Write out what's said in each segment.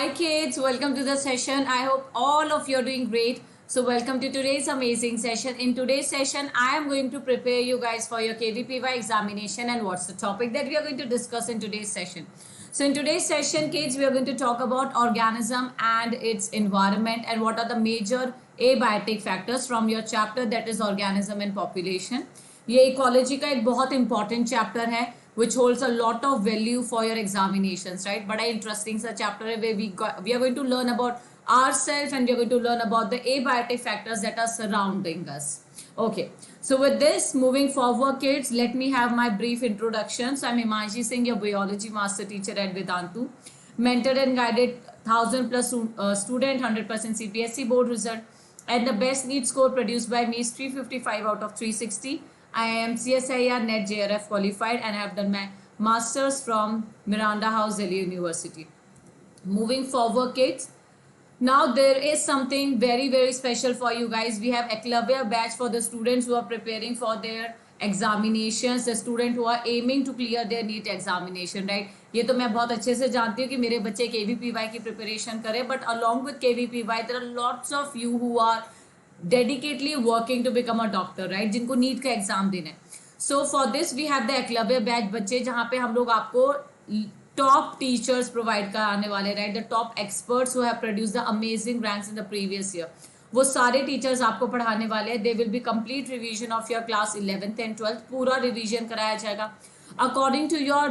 Hi kids, welcome to the session. I hope all of you are doing great. So welcome to today's amazing session. In today's session, I am going to prepare you guys for your KVPY examination and what's the topic that we are going to discuss in today's session. So in today's session, kids, we are going to talk about organism and its environment and what are the major abiotic factors from your chapter that is organism and population. ये ecology का एक बहुत important chapter है which holds a lot of value for your examinations, right? बड़ा interesting सा chapter है where we are going to learn about ourselves and we are going to learn about the abiotic factors that are surrounding us. Okay, so with this, moving forward, kids, let me have my brief introduction. So I'm Himanshi Singh, your biology master teacher at Vedantu, mentored and guided 1000 plus student, 100% CPSC board result, and the best NEET score produced by me is 355 out of 360. I am CSIR NET JRF qualified and I have done my masters from Miranda House, Delhi University. Moving forward, kids, now there is something very special for you guys. We have Eklavya batch for the students who are preparing for their examinations, the student who are aiming to clear their NEET examination, right? ये तो मैं बहुत अच्छे से जानती हूँ कि मेरे बच्चे KVPY की प्रिपरेशन करें, but along with KVPY there are lots of you who are dedicatedly working to become a doctor, right, जिनको नीट का एग्जाम देना है. So for this we have the Eklavya batch बच्चे, जहाँ पे हम लोग आपको टॉप टीचर्स प्रोवाइड कराने वाले, right, the top experts who have produced the amazing ranks in the previous year. वो सारे टीचर्स आपको पढ़ाने वाले हैं. They will be complete revision of your class 11th and 12th. पूरा रिवीजन कराया जाएगा according to your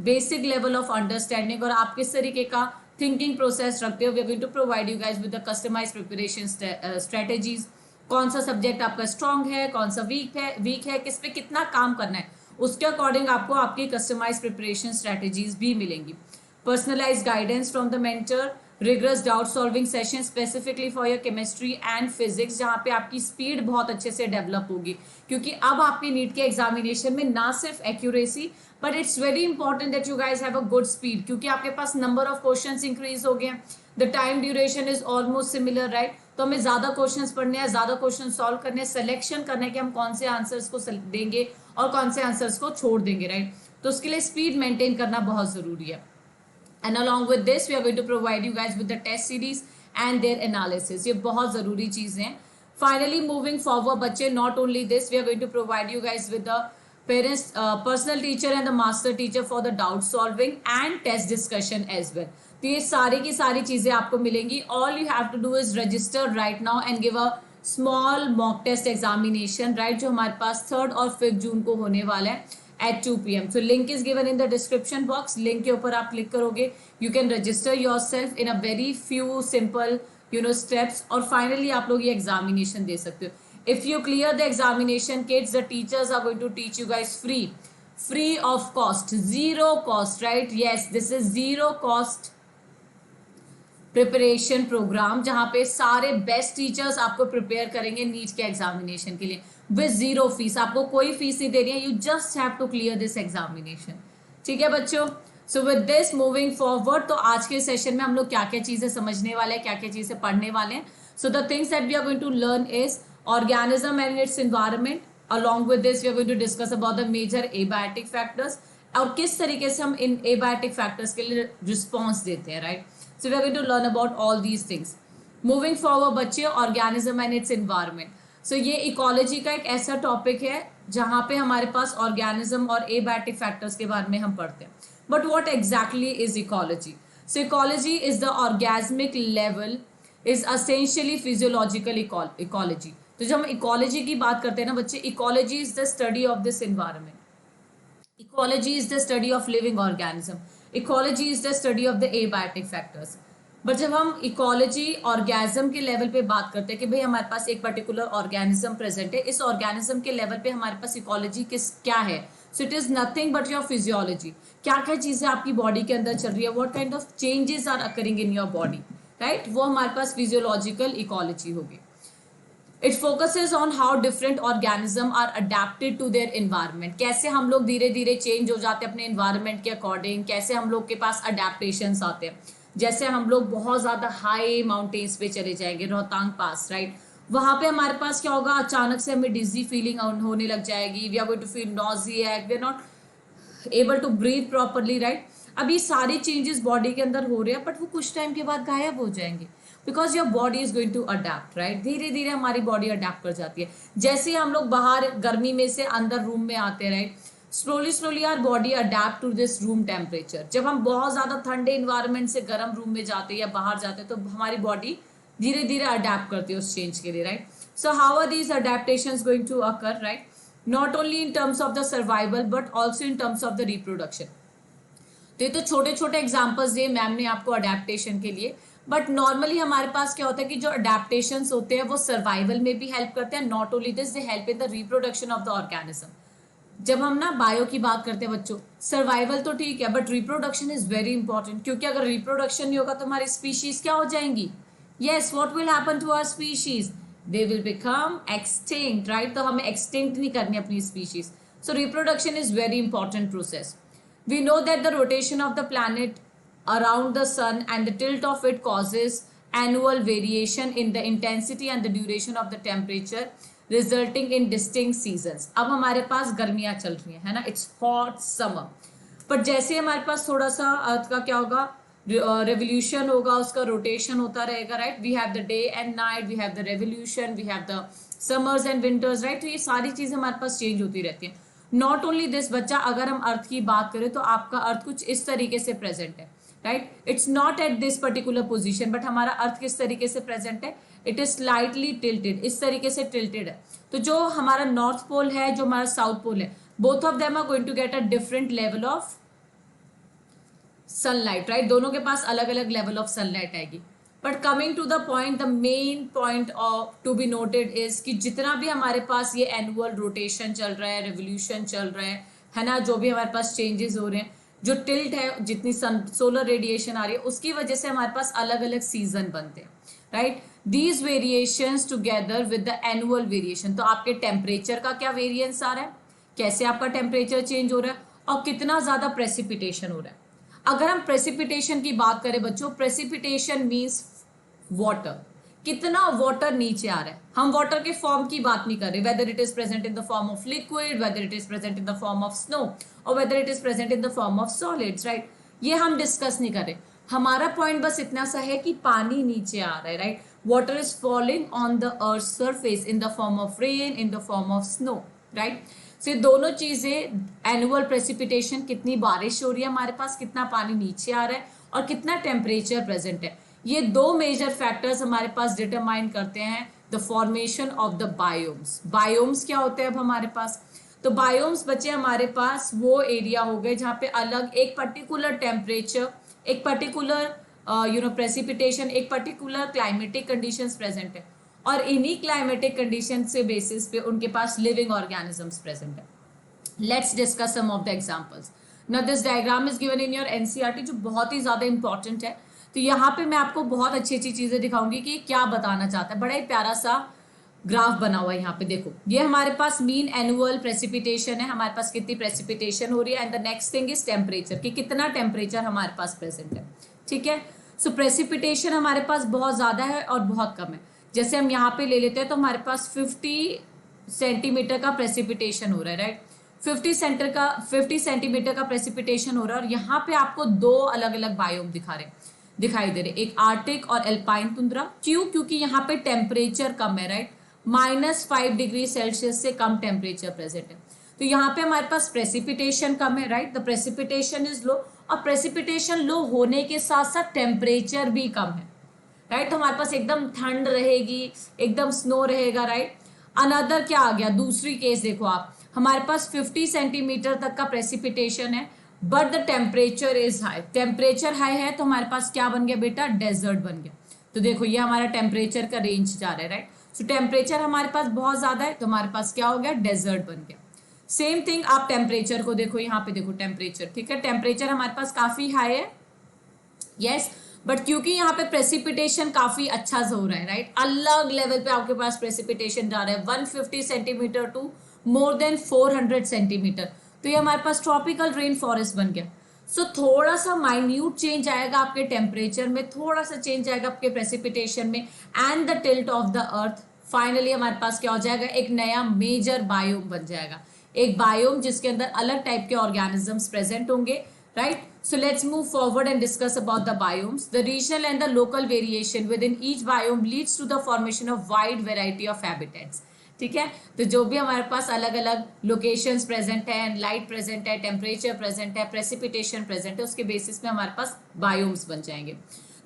basic level of understanding और आप किस तरीके का थिंकिंग प्रोसेस रखते हो. We are going to provide you guys with the customise preparation strategies. कौन सा सब्जेक्ट आपका स्ट्रांग है, कौन सा वीक है, किस पे कितना काम करना है, उसके अकॉर्डिंग आपको आपकी कस्टमाइज प्रिपरेशन स्ट्रेटेजीज भी मिलेंगी. Personalise guidance from the mentor, rigorous doubt solving session specifically for your chemistry and physics, जहाँ पे आपकी स्पीड बहुत अच्छे से डेवलप होगी, क्योंकि अब आपके नीट के एग्जामिनेशन में ना सिर्फ accuracy but it's very important that you guys have a good speed, क्योंकि आपके पास नंबर ऑफ क्वेश्चंस इंक्रीज हो गए हैं. The time duration is almost similar, right. तो हमें ज्यादा क्वेश्चंस पढ़ने हैं, ज्यादा क्वेश्चन सॉल्व करने हैं, सिलेक्शन करने के हम कौन से आंसर्स को देंगे और कौन से आंसर्स को छोड़ देंगे, राइट. तो उसके लिए स्पीड मेंटेन करना बहुत जरूरी है. And along with this, we are going to provide you guys with the test series and their analysis. ये बहुत ज़रूरी चीज़ें हैं. Finally, moving forward, बच्चे, not only this, we are going to provide you guys with the parents, personal teacher and the master teacher for the doubt solving and test discussion as well. तो ये सारी की सारी चीज़ें आपको मिलेंगी. All you have to do is register right now and give a small mock test examination, right, जो हमारे पास 3rd और 5th जून को होने वाला है at 2 PM. So link is given in the description box. Link के ऊपर आप क्लिक करोगे, you can register yourself in a very few simple steps और finally आप लोग ये examination दे सकते हो. If you clear the examination, kids, the teachers are going to teach you guys free of cost, zero cost, right? Yes, this is zero cost preparation programme, जहाँ पे सारे best teachers आपको prepare करेंगे NEET के examination के लिए with zero fees. आपको कोई फीस नहीं देनी है, you just have to clear this examination. ठीक है बच्चों. So with this moving forward, तो आज के सेशन में हम लोग क्या क्या चीजें समझने वाले हैं, क्या क्या चीजें पढ़ने वाले हैं. So the things that we are going to learn is organism and its environment. Along with this we are going to discuss about the major abiotic factors और किस तरीके से हम इन एबायोटिक फैक्टर्स के लिए रिस्पॉन्स देते हैं, right. So we are going to learn about all these things. Moving forward, बच्चे, organism and its environment. So ये ecology का एक ऐसा टॉपिक है जहाँ पे हमारे पास organism और abiotic factors के बारे में हम पढ़ते हैं. But what exactly is ecology? So ecology is the orgasmic level is essentially physiological ecology. तो जब हम ecology की बात करते हैं ना बच्चे, ecology is the study of this environment. Ecology is the study of living organism. Ecology is the study of the abiotic factors. But जब हम इकोलॉजी ऑर्गेनिज्म के लेवल पे बात करते हैं कि भाई हमारे पास एक पर्टिकुलर ऑर्गेनिज्म प्रेजेंट है, इस ऑर्गेनिज्म के लेवल पे हमारे पास इकोलॉजी क्या है. So it is nothing but your physiology. क्या क्या चीजें आपकी बॉडी के अंदर चल रही है, what kind of changes are occurring in your body, right, वो हमारे पास फिजियोलॉजिकल इकोलॉजी होगी. It focuses on how different organisms are adapted to their environment. कैसे हम लोग धीरे धीरे चेंज हो जाते हैं अपने environment के अकॉर्डिंग, कैसे हम लोग के पास adaptations आते हैं. जैसे हम लोग बहुत ज़्यादा हाई माउंटेन्स पे चले जाएंगे, रोहतांग पास, राइट, वहाँ पे हमारे पास क्या होगा, अचानक से हमें डिजी फीलिंग होने लग जाएगी. We are going to feel nausea, we are not able to breathe properly, right. अब ये सारे चेंजेस बॉडी के अंदर हो रहे हैं बट वो कुछ टाइम के बाद गायब हो जाएंगे, because your body is going to adapt, right. धीरे धीरे हमारी बॉडी अडेप्ट कर जाती है। जैसे हम लोग बाहर गर्मी में से अंदर रूम में आते, right, slowly slowly our body adapt to this room temperature. जब हम बहुत ज्यादा ठंडे इन्वायरमेंट से गर्म रूम में जाते हैं या बाहर जाते हैं तो हमारी बॉडी धीरे धीरे अडेप्ट करती है उस चेंज के लिए, right. So how are these adaptations going to occur, right, not only in terms of the survival but also in terms of the reproduction. तो ये तो छोटे छोटे एग्जाम्पल्स दिए मैम ने आपको अडेप्टेशन के लिए, बट नॉर्मली हमारे पास क्या होता है कि जो अडेप्टेशंस होते हैं वो सर्वाइवल में भी हेल्प करते हैं। Not only this, they help in the reproduction of the organism. जब हम ना बायो की बात करते हैं बच्चों, सर्वाइवल तो ठीक है but reproduction is very important, क्योंकि अगर रिप्रोडक्शन नहीं होगा तो हमारी स्पीशीज क्या हो जाएंगी। Yes, what will happen to our species, they will become extinct, right. तो हमें एक्सटिंक्ट नहीं करनी अपनी species. So reproduction is very important process. We know that the rotation of the planet around the sun and the tilt of it causes annual variation in the intensity and the duration of the temperature, resulting in distinct seasons. अब हमारे पास गर्मियाँ चल रही हैं, है ना, it's hot summer. पर जैसे हमारे पास थोड़ा सा अर्थ का क्या होगा, रेवोल्यूशन होगा, उसका रोटेशन होता रहेगा, right. We have the day and night, we have the revolution, we have the summers and winters, right. तो ये सारी चीजें हमारे पास चेंज होती रहती हैं। नॉट ओनली दिस बच्चा, अगर हम अर्थ की बात करें तो आपका अर्थ कुछ इस तरीके से प्रेजेंट है, right. It's not at this particular position, but हमारा अर्थ किस तरीके से प्रेजेंट है, इट इज स्लाइटली टिल्टेड, इस तरीके से टिल्टेड है। तो जो हमारा नॉर्थ पोल है, जो हमारा साउथ पोल है, both of them are going to get a different level of sunlight, right. दोनों के पास अलग अलग लेवल ऑफ सनलाइट आएगी। But coming to the point, the main point of to be noted is कि जितना भी हमारे पास ये एनुअल रोटेशन चल रहा है, रेवोल्यूशन चल रहा है ना, जो भी हमारे पास चेंजेस हो रहे हैं, जो टिल्ट है, जितनी सोलर रेडिएशन आ रही है, उसकी वजह से हमारे पास अलग अलग सीजन बनते हैं, right. These variations together with the annual variation. तो आपके टेम्परेचर का क्या वेरिएंस आ रहा है, कैसे आपका टेम्परेचर चेंज हो रहा है, और कितना ज्यादा प्रेसिपिटेशन हो रहा है। अगर हम प्रेसिपिटेशन की बात करें बच्चों, प्रेसिपिटेशन मीन्स वाटर, कितना वाटर नीचे आ रहा है। हम वाटर के फॉर्म की बात नहीं कर रहे, whether it is present in the form of liquid, whether it is present in the form of snow, और whether it is present in the form of solids, right. ये हम डिस्कस नहीं कर रहे। हमारा पॉइंट बस इतना सा है कि पानी नीचे आ रहा है, right. Water is falling on the earth surface in the form of rain, in the form of snow, right. So ये दोनों चीजें, एनुअल प्रेसिपिटेशन, कितनी बारिश हो रही है हमारे पास, कितना पानी नीचे आ रहा है, और कितना टेम्परेचर प्रेजेंट है, ये दो मेजर फैक्टर्स हमारे पास डिटरमाइन करते हैं the formation of the biomes. Biomes क्या होते हैं अब हमारे पास, तो बायोम्स बच्चे हमारे पास वो एरिया हो गए जहाँ पे अलग एक पर्टिकुलर टेम्परेचर, एक पर्टिकुलर प्रेसिपिटेशन, एक पर्टिकुलर क्लाइमेटिक कंडीशंस प्रेजेंट है, और इन्हीं क्लाइमेटिक कंडीशन से बेसिस पे उनके पास लिविंग ऑर्गेनिजम्स प्रेजेंट है। Let's discuss some of the examples. Now this diagram is given in your NCERT, जो बहुत ही ज्यादा इंपॉर्टेंट है। तो यहाँ पे मैं आपको बहुत अच्छी अच्छी चीजें दिखाऊंगी कि क्या बताना चाहता है। बड़ा ही प्यारा सा ग्राफ बना हुआ है यहाँ पे, देखो ये हमारे पास मीन एनुअल प्रेसिपिटेशन है, हमारे पास कितनी प्रेसिपिटेशन हो रही है, and the next thing is temperature, कि कितना टेम्परेचर हमारे पास प्रेजेंट है, ठीक है। सो प्रेसिपिटेशन हमारे पास बहुत ज्यादा है और बहुत कम है। जैसे हम यहाँ पे ले लेते हैं तो हमारे पास 50 सेंटीमीटर का प्रेसिपिटेशन हो रहा है, राइट। 50 सेंटीमीटर का प्रेसिपिटेशन हो रहा है, और यहाँ पे आपको दो अलग अलग बायोम दिखाई दे रहे, एक आर्टिक और एल्पाइन तुंद्रा। क्यों, क्योंकि यहाँ पे टेम्परेचर कम है, राइट। -5 डिग्री सेल्सियस से कम टेम्परेचर प्रेजेंट है। तो यहाँ पे हमारे पास प्रेसिपिटेशन कम है, right, the precipitation is low, और प्रेसिपिटेशन लो होने के साथ साथ टेम्परेचर भी कम है, राइट। तो हमारे पास एकदम ठंड रहेगी, एकदम स्नो रहेगा, राइट। अनदर क्या आ गया, दूसरी केस देखो आप, हमारे पास 50 सेंटीमीटर तक का प्रेसिपिटेशन है, but the temperature is high. Temperature high है तो हमारे पास क्या बन गया बेटा, डेजर्ट बन गया। तो देखो ये हमारा टेम्परेचर का रेंज जा रहा है, राइट। सो टेम्परेचर हमारे पास बहुत ज्यादा है तो हमारे पास क्या हो गया, डेजर्ट बन गया। सेम थिंग आप टेम्परेचर को देखो, यहाँ पे देखो टेम्परेचर, ठीक है, टेम्परेचर हमारे पास काफी हाई है, यस, बट क्योंकि यहाँ पे प्रेसिपिटेशन काफी अच्छा से हो रहा है, राइट, अलग लेवल पे आपके पास प्रेसिपिटेशन जा रहा है, 150 centimetre to more than 400 centimetre. तो ये हमारे पास ट्रॉपिकल रेन फॉरेस्ट बन गया। सो थोड़ा सा माइन्यूट चेंज आएगा आपके टेम्परेचर में, थोड़ा सा चेंज आएगा आपके प्रेसिपिटेशन में, and the tilt of the earth, finally हमारे पास क्या हो जाएगा, एक नया मेजर बायोम बन जाएगा, एक बायोम जिसके अंदर अलग टाइप के ऑर्गेनिजम्स प्रेजेंट होंगे, right. So let's move forward and discuss about the biomes. The regional and the local variation within each biome leads to the formation of wide variety of habitats. ठीक है, तो जो भी हमारे पास अलग अलग लोकेशंस प्रेजेंट है, लाइट प्रेजेंट है, टेम्परेचर प्रेजेंट है, प्रेसिपिटेशन प्रेजेंट है, उसके बेसिस में हमारे पास बायोम्स बन जाएंगे.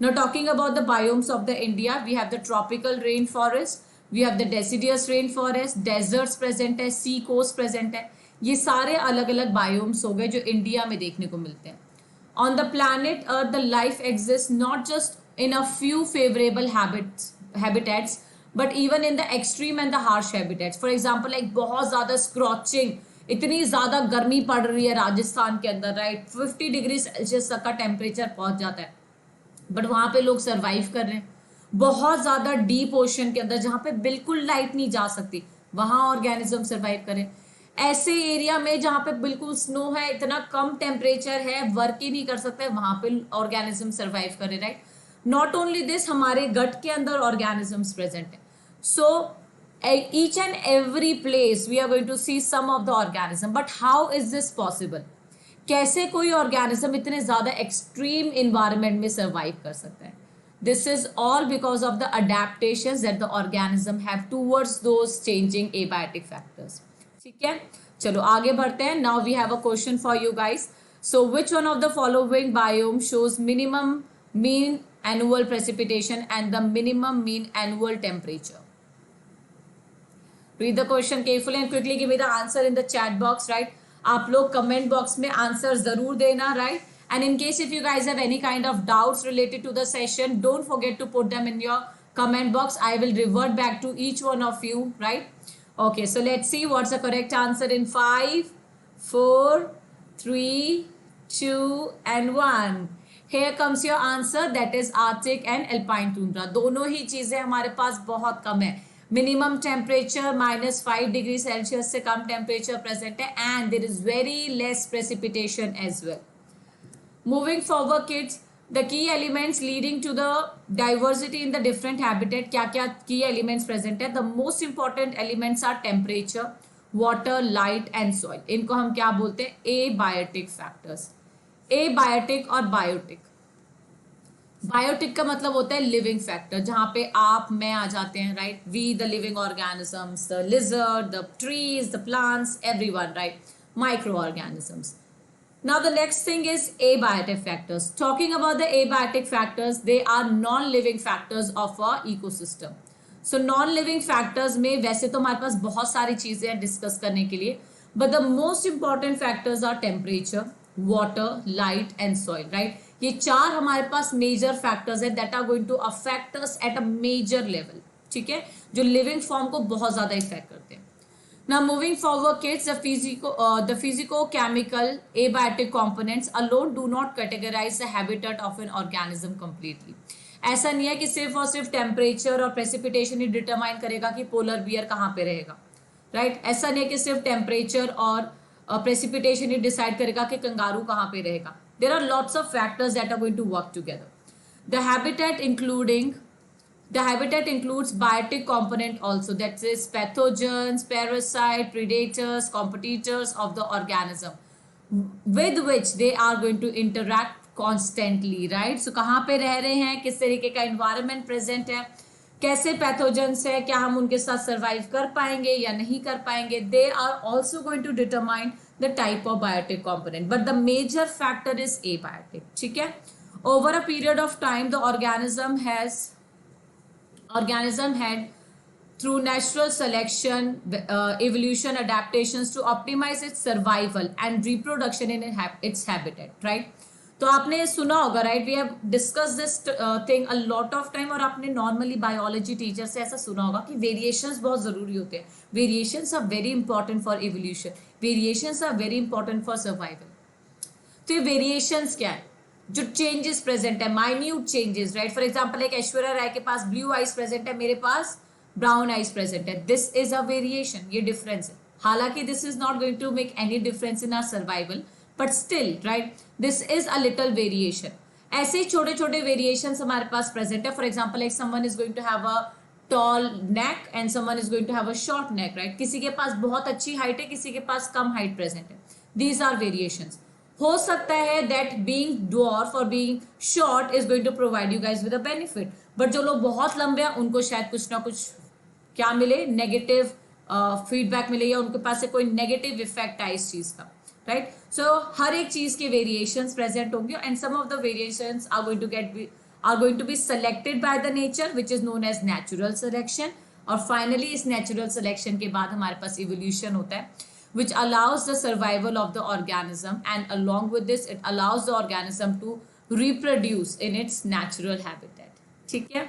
Now talking about the biomes of the India, we have the tropical rainforest, we have the deciduous rainforest, deserts present है, sea coast present है. ये सारे अलग अलग बायोम्स हो गए जो इंडिया में देखने को मिलते हैं. On the planet Earth, the life exists not just in a few favorable habitats, but even in the extreme and the harsh habitats. For example, like बहुत ज़्यादा स्क्रॉचिंग, इतनी ज़्यादा गर्मी पड़ रही है राजस्थान के अंदर, राइट, 50 डिग्री सेल्सियस तक का टेम्परेचर पहुंच जाता है, बट वहाँ पे लोग सर्वाइव कर रहे हैं. बहुत ज़्यादा डीप ओशन के अंदर जहाँ पे बिल्कुल लाइट नहीं जा सकती, वहाँ ऑर्गेनिज्म सर्वाइव करें. ऐसे एरिया में जहाँ पे बिल्कुल स्नो है, इतना कम टेम्परेचर है, वर्क ही नहीं कर सकते, वहां पे ऑर्गेनिज्म सर्वाइव करे, राइट. नॉट ओनली दिस, हमारे गट के अंदर ऑर्गेनिजम्स प्रेजेंट है. So each and every place we are going to see some of the organism. But how is this possible? कैसे कोई ऑर्गेनिज्म इतने ज्यादा एक्सट्रीम इन्वायरमेंट में सर्वाइव कर सकता है? This is all because of the adaptations that the organism have towards those changing abiotic factors. ठीक है, चलो आगे बढ़ते हैं. Now we have a question for you guys. So which one of the following biome shows minimum mean annual precipitation and the minimum mean annual temperature? Read the question carefully and quickly give me the answer in the chat box, right. आप लोग comment box में answer जरूर देना, right. And in case if you guys have any kind of doubts related to the session, don't forget to put them in your comment box. I will revert back to each one of you, right? Okay, so let's see what's the correct answer in 5, 4, 3, 2 and 1. Here comes your answer, that is Arctic and Alpine tundra. दोनों ही चीजें हमारे पास बहुत कम है. Minimum temperature -5 degree Celsius से कम temperature present है, and there is very less precipitation as well. Moving forward kids, the key elements leading to the diversity in the different habitat, क्या क्या key elements present है? The most important elements are temperature, water, light and soil. इनको हम क्या बोलते हैं? abiotic factors. abiotic और biotic. Biotic का मतलब होता है लिविंग फैक्टर, जहां पे आप मैं आ जाते हैं, right. We the living organisms, the lizard, the trees, the plants, everyone, right. Micro organisms. Now the next thing is abiotic factors. Talking about the abiotic factors, they are non-living factors of a ecosystem. So non-living factors में वैसे तो हमारे पास बहुत सारी चीजें हैं discuss करने के लिए, but the most important factors are temperature, water, light and soil, right? ये चार हमारे पास major factors हैं that are going to affect us at a major level. ठीक है, जो living form को बहुत ज्यादा इफेक्ट करते हैं. Now moving forward kids, the physico-chemical abiotic components alone do not categorize the habitat of an organism completely. ऐसा नहीं है कि सिर्फ और सिर्फ टेम्परेचर और प्रेसिपिटेशन ही डिटरमाइन करेगा कि पोलर बियर कहाँ पे रहेगा, राइट. ऐसा नहीं है कि सिर्फ टेम्परेचर और प्रेसिपिटेशन ही डिसाइड करेगा कि कंगारू कहाँ पे रहेगा. There are lots of factors that are going to work together. The habitat includes biotic component also, that is pathogens, parasite, predators, competitors of the organism with which they are going to interact constantly, right. So कहाँ पे रह रहे हैं, किस तरीके का environment present है, कैसे pathogens है, क्या हम उनके साथ survive कर पाएंगे या नहीं कर पाएंगे. They are also going to determine the type of biotic component, but the major factor is abiotic. ठीक है. Over a period of time, the organism had through natural selection, evolution, adaptations to optimize its survival and reproduction in its habitat, right. तो आपने सुना होगा, right. We have discuss this thing a lot of time, और आपने normally biology teacher से ऐसा सुना होगा कि वेरिएशंस बहुत जरूरी होते हैं. Variations are very important for evolution, variations are very important for survival. तो ये वेरिएशंस क्या है? जो चेंजेस प्रेजेंट है, minute changes, right. For example एक ऐश्वर्या राय के पास ब्लू आइज प्रेजेंट है, मेरे पास ब्राउन आइज प्रेजेंट है. दिस इज अ वेरिएशन, ये डिफरेंस है. हालांकि this is not going to make any difference in our survival, but still, right, this is a little variation. ऐसे ही छोटे छोटे वेरिएशन हमारे पास प्रेजेंट है. फॉर एग्जाम्पल एक someone is going to have a tall neck and someone is going to have a short neck, right. किसी के पास बहुत अच्छी हाइट है, किसी के पास कम हाइट प्रेजेंट है. These are variations. हो सकता है दैट बीइंग ड्वार्फ और being short is going to provide you guys with a benefit, but जो लोग बहुत लंबे हैं उनको शायद कुछ ना कुछ क्या मिले, नेगेटिव फीडबैक मिले, या उनके पास से कोई नेगेटिव इफेक्ट आए इस चीज का, राइट. सो हर एक चीज के वेरिएशंस प्रेजेंट होंगे, and some of the variations are going to be selected by the nature which is known as natural selection. और फाइनली इस नेचुरल सिलेक्शन के बाद हमारे पास इवोल्यूशन होता है which allows the survival of the organism, and along with this it allows the organism to reproduce in its natural habitat. ठीक है.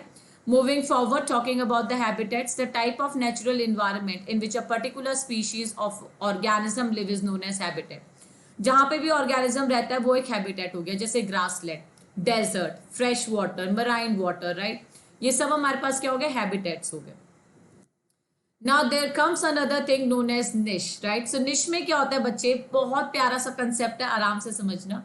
Moving forward, talking about the habitats, the type of natural environment in which a particular species of organism live is known as habitat. जहाँ पे भी organism रहता है वो एक habitat हो गया, जैसे grassland, desert, fresh water, marine water, right? ये सब हमारे पास क्या हो गए, habitats हो गए. Now there comes another thing known as niche, right? So niche में क्या होता है बच्चे, बहुत प्यारा सा कंसेप्ट है, आराम से समझना.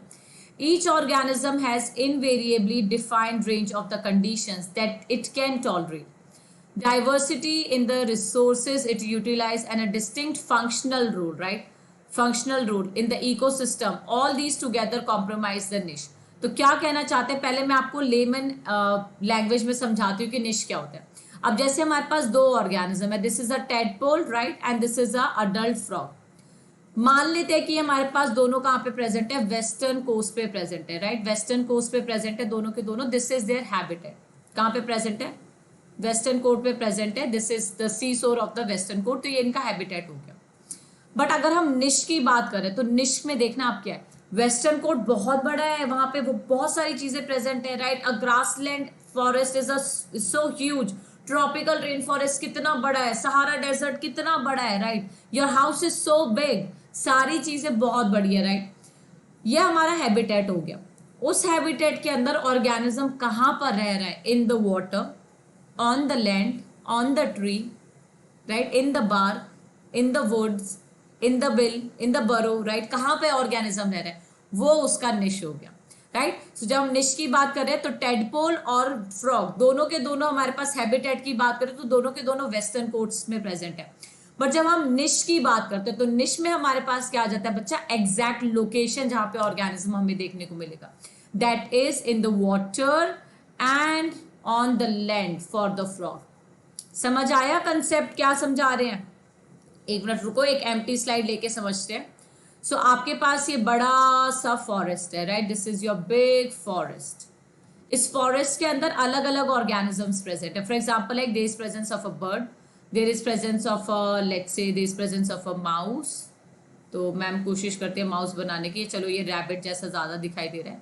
Each organism has invariably defined range of the conditions that it can tolerate. Diversity in the resources it utilize and a distinct functional role, right? Functional role in the ecosystem. All these together comprise the niche. तो क्या कहना चाहते हैं, पहले मैं आपको layman language में समझाती हूँ कि निश क्या होता है. अब जैसे हमारे पास दो ऑर्गेनिज्म है, this is a tadpole, right, and this is a adult frog. मान लेते हैं कि हमारे पास दोनों कहाँ पे प्रेजेंट है, वेस्टर्न कोस्ट पे प्रेजेंट है, राइट. वेस्टर्न कोस्ट पे प्रेजेंट है दोनों के दोनों. This is their habitat. कहाँ पे प्रेजेंट है, वेस्टर्न कोस्ट पे प्रेजेंट है. दिस इज द सी शोर ऑफ द वेस्टर्न कोस्ट. तो ये इनका हैबिटेट हो गया. बट अगर हम निश की बात करें तो निश में देखना आप क्या है, वेस्टर्न कोस्ट बहुत बड़ा है, वहां पे वो बहुत सारी चीजें प्रेजेंट है, right. A grassland forest is so huge. Tropical rain forest कितना बड़ा है, सहारा डेजर्ट कितना बड़ा है, right. Your house is so big, सारी चीजें बहुत बड़ी है, राइट. ये हमारा हैबिटेट हो गया. उस हैबिटेट के अंदर ऑर्गेनिज्म कहाँ पर रह रहा है, in the water, on the land, on the tree, right, in the bar, in the woods, in the बिल, इन द बरो, राइट. कहाँ पे ऑर्गेनिज्म रह रहा है, वो उसका निश हो गया, राइट. सो जब हम निश की बात कर रहे हैं तो टेडपोल और फ्रॉग दोनों के दोनों हमारे पास हैबिटेट की बात करें तो दोनों के दोनों वेस्टर्न कोस्ट में प्रेजेंट है. बट जब हम निश की बात करते हैं तो निश में हमारे पास क्या आ जाता है बच्चा, एग्जैक्ट लोकेशन जहां पे ऑर्गेनिज्म हमें देखने को मिलेगा, that is in the water and on the land for the frog. समझ आया कंसेप्ट, क्या समझा रहे हैं? एक मिनट रुको, एक एम्प्टी स्लाइड लेके समझते हैं. सो आपके पास ये बड़ा सा फॉरेस्ट है, right. This is your big forest. इस फॉरेस्ट के अंदर अलग अलग ऑर्गेनिजम्स प्रेजेंट है. For example like there is presence of a bird, there is presence of a, let's say there is presence of a mouse. तो मैम कोशिश करते हैं माउस बनाने की. चलो ये रैबिट जैसा ज्यादा दिखाई दे रहा है,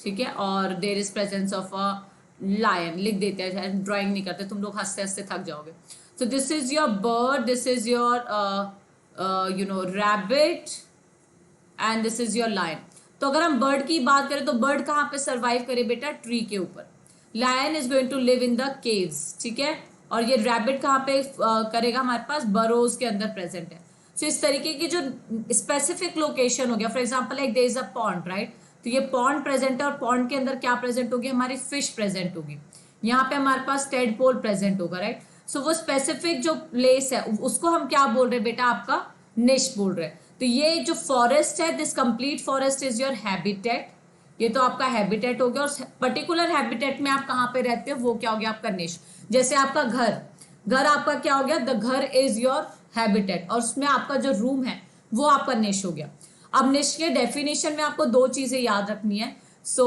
ठीक है. और there is presence of a lion, लिख देते हैं, ड्राइंग नहीं करते, तुम लोग हंसते हंसते थक जाओगे. So this is your bird, this is your rabbit, and this is your lion. तो अगर हम बर्ड की बात करें तो बर्ड कहाँ पे सरवाइव करे बेटा, ट्री के ऊपर. Lion is going to live in the caves, ठीक है. और ये रैबिट कहाँ पे करेगा, हमारे पास बरोज के अंदर प्रेजेंट है. सो इस तरीके की जो स्पेसिफिक लोकेशन हो गया, for example like there is a pond, right. तो ये पॉन्ड प्रेजेंट है और पॉन्ड के अंदर क्या प्रेजेंट होगी, हमारी फिश प्रेजेंट होगी. यहाँ पे हमारे पास टेडपोल प्रेजेंट होगा, राइट. सो वो स्पेसिफिक जो प्लेस है उसको हम क्या बोल रहे हैं बेटा, आपका निश बोल रहे हैं. तो ये जो फॉरेस्ट है, this complete forest is your habitat. ये तो आपका हैबिटेट हो गया, और पर्टिकुलर हैबिटेट में आप कहाँ पे रहते हो वो क्या हो गया आपका निश. जैसे आपका घर, घर आपका क्या हो गया, द घर इज योर हैबिटेट, और उसमें आपका जो रूम है वो आपका निश हो गया. अब निश के डेफिनेशन में आपको दो चीजें याद रखनी है. So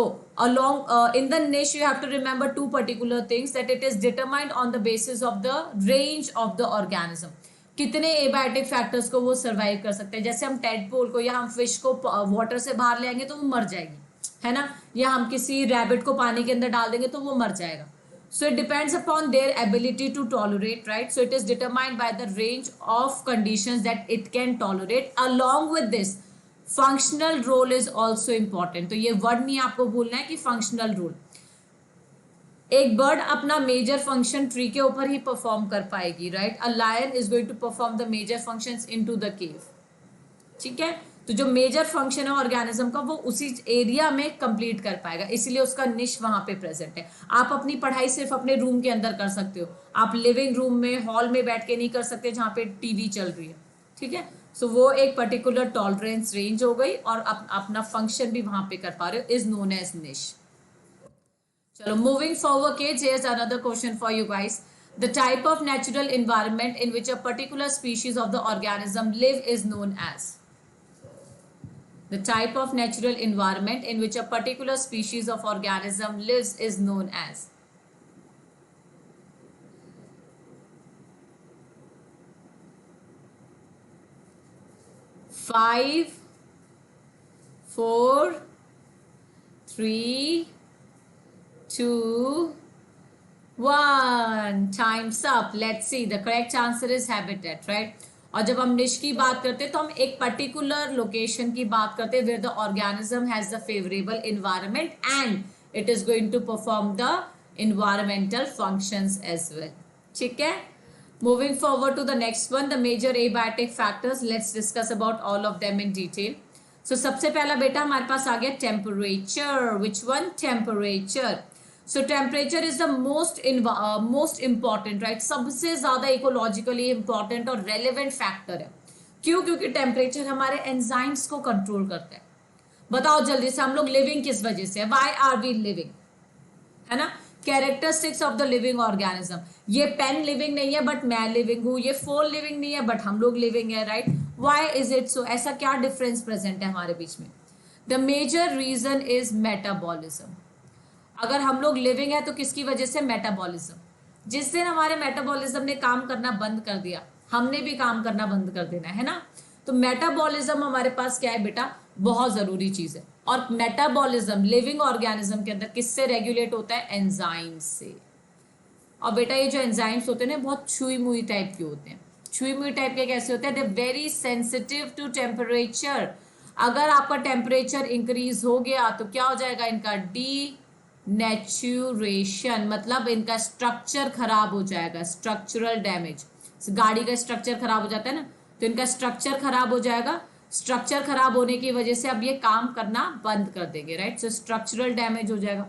in the niche you have to remember two particular things, that it is determined on the basis of the range of the organism. कितने एबायोटिक फैक्टर्स को वो सर्वाइव कर सकते हैं. जैसे हम टेडपोल को या हम फिश को वाटर से बाहर ले आएंगे तो वो मर जाएगी, है ना. या हम किसी रैबिट को पानी के अंदर डाल देंगे तो वो मर जाएगा. So it depends upon their ability to tolerate, right. So it is determined by the range of conditions that it can tolerate. Along with this, functional role is also important. तो ये वर्ड नहीं आपको भूलना है कि functional role. एक bird अपना major function tree के ऊपर ही परफॉर्म कर पाएगी, right. A lion is going to perform the major functions into the cave, ठीक है. तो जो मेजर फंक्शन है ऑर्गेनिज्म का वो उसी एरिया में कंप्लीट कर पाएगा, इसलिए उसका निश वहां पे प्रेजेंट है. आप अपनी पढ़ाई सिर्फ अपने रूम के अंदर कर सकते हो, आप लिविंग रूम में, हॉल में बैठ के नहीं कर सकते जहां पे टीवी चल रही है, ठीक है. सो वो एक पर्टिकुलर टॉलरेंस रेंज हो गई और अपना फंक्शन भी वहां पे कर पा रहे हो, इज नोन एज निश. चलो moving forward kids, here is another question for you guys. The type of natural environment in which a particular species of the organism live is known as. The type of natural environment in which a particular species of organism lives is known as. Five, four, three, two, one. Time's up. Let's see. The correct answer is habitat, right? और जब हम निश की बात करते हैं तो हम एक पर्टिकुलर लोकेशन की बात करते हैं where the organism has the favourable environment and it is going to perform the environmental functions as well. ठीक है, moving forward to the next one, the major abiotic factors. Let's discuss about all of them in detail. So सबसे पहला बेटा हमारे पास आ गया temperature. Which one? Temperature. So temperature is the most important, right? सबसे ज्यादा इकोलॉजिकली इंपॉर्टेंट और रेलिवेंट फैक्टर है. क्यों? क्योंकि टेम्परेचर हमारे एंजाइम्स को कंट्रोल करता है. बताओ जल्दी से, हम लोग लिविंग किस वजह से? व्हाई आर वी लिविंग, है ना? Characteristics of the living organism. ये पेन लिविंग नहीं है बट मैं लिविंग हूं, ये फोन लिविंग नहीं है बट हम लोग लिविंग है, right? Why is it so? ऐसा क्या डिफरेंस प्रेजेंट है हमारे बीच में? The major reason is metabolism. अगर हम लोग लिविंग है तो किसकी वजह से? मेटाबॉलिज्म. जिस दिन हमारे मेटाबॉलिज्म ने काम करना बंद कर दिया, हमने भी काम करना बंद कर देना है ना. तो मेटाबॉलिज्म हमारे पास क्या है बेटा? बहुत जरूरी चीज है. और मेटाबॉलिज्म लिविंग ऑर्गेनिज्म के अंदर किससे रेगुलेट होता है? एंजाइम से. और बेटा ये जो एंजाइम्स होते हैं ना, बहुत छुई मुई टाइप के होते हैं. छुई मुई टाइप के कैसे होते हैं? They very sensitive to temperature. अगर आपका टेम्परेचर इंक्रीज हो गया तो क्या हो जाएगा? इनका डीनेचुरेशन, मतलब इनका स्ट्रक्चर खराब हो जाएगा. Structural damage. गाड़ी का स्ट्रक्चर खराब हो जाता है ना, तो इनका स्ट्रक्चर खराब हो जाएगा. स्ट्रक्चर खराब होने की वजह से अब ये काम करना बंद कर देंगे, राइट? सो स्ट्रक्चरल डैमेज हो जाएगा.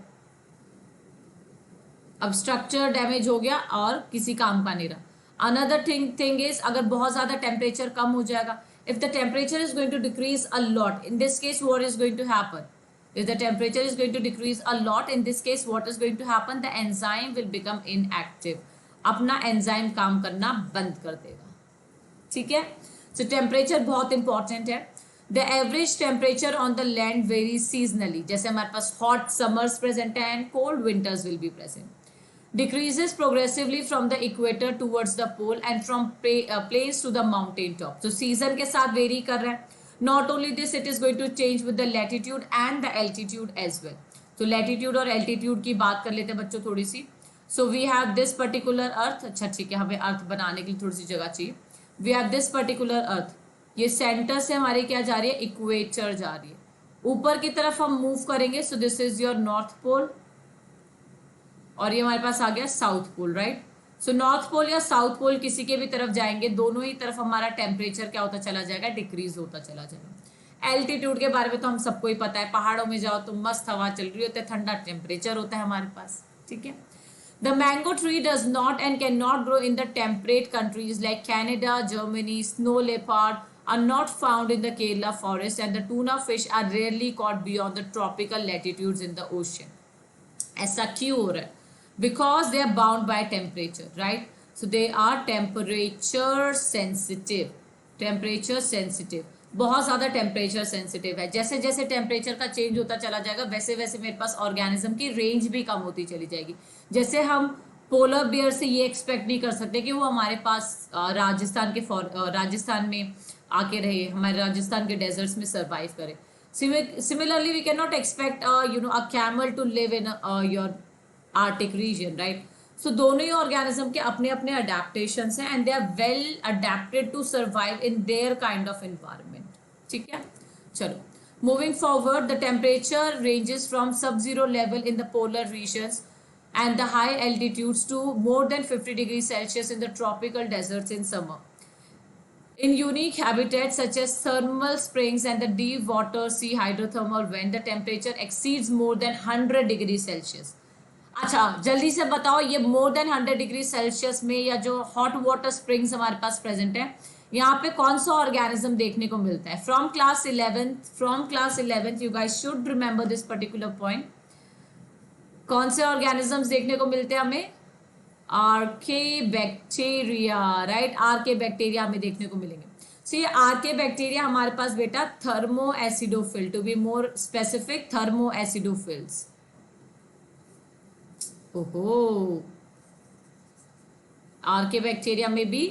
अब स्ट्रक्चर डैमेज हो गया और किसी काम का नहीं रहा. अनदर थिंग इज, अगर बहुत ज्यादा टेम्परेचर कम हो जाएगा, if the temperature is going to decrease a lot, in this case what is going to happen? If the temperature is going to decrease a lot, in this case what is going to happen? The enzyme will become inactive. अपना enzyme काम करना बंद कर देगा. ठीक है, सो temperature बहुत important है. The average temperature on the land very seasonally. जैसे हमारे पास हॉट समर्स प्रेजेंट है and cold winters will be present. Decreases progressively from the equator towards the pole and from plains to the mountain top. So season के साथ very कर रहा है. Not only this, it is going to change with the latitude and the altitude as well. So latitude और altitude की बात कर लेते हैं बच्चों थोड़ी सी. So we have this particular earth. अच्छा ठीक है, हमें अर्थ बनाने के लिए थोड़ी सी जगह चाहिए. We have this particular earth. ये सेंटर से हमारे क्या जा रही है? इक्वेटर जा रही है. ऊपर की तरफ हम मूव करेंगे. So this is your north pole और ये हमारे पास आ गया south pole, right? So north pole या साउथ पोल किसी के भी तरफ जाएंगे, दोनों ही तरफ हमारा टेम्परेचर क्या होता चला जाएगा? डिक्रीज होता चला जाएगा. एल्टीट्यूड के बारे में तो हम सबको ही पता है. पहाड़ों में जाओ तो मस्त हवा चल रही होती है, ठंडा टेम्परेचर होता है हमारे पास. ठीक है. The mango tree does not and can not grow in the temperate countries like Canada, Germany. Snow leopard are not found in the Kerala forest and the tuna fish are rarely caught beyond the tropical latitudes in the ocean. ऐसा क्यों हो रहा है? Because they are bound by temperature, right? So they are temperature sensitive. Temperature sensitive. बहुत ज़्यादा temperature sensitive है. जैसे जैसे टेम्परेचर का चेंज होता चला जाएगा वैसे वैसे मेरे पास ऑर्गेनिज्म की रेंज भी कम होती चली जाएगी. जैसे हम पोलर बियर से ये एक्सपेक्ट नहीं कर सकते कि वो हमारे पास राजस्थान में आके रहे, हमारे राजस्थान के डेजर्ट्स में सर्वाइव करे. Similarly, we cannot expect a camel to live in your Arctic region, right? So दोनों ही organism के अपने अपने adaptations हैं and they are well adapted to survive in their kind of environment. ठीक है, चलो moving forward, the temperature ranges from sub-zero level in the polar regions and the high altitudes to more than 50 degrees Celsius in the tropical deserts in summer. In unique habitats such as thermal springs and the deep water sea hydrothermal vent, the temperature exceeds more than 100 degrees Celsius. अच्छा जल्दी से बताओ, ये मोर than 100 degree celsius में या जो hot water springs हमारे पास प्रेजेंट है, यहाँ पे कौन सा ऑर्गेनिज्म देखने को मिलता है? From class 11th you guys should remember this particular point. कौन से ऑर्गेनिजम्स देखने को मिलते हैं हमें? आर्के बैक्टीरिया, राइट, आर्के बैक्टीरिया हमें देखने को मिलेंगे। सो ये आर्के बैक्टीरिया हमारे पास बेटा thermo acidophile, to be more specific thermo acidophiles. ओहो, आर्के बैक्टीरिया में भी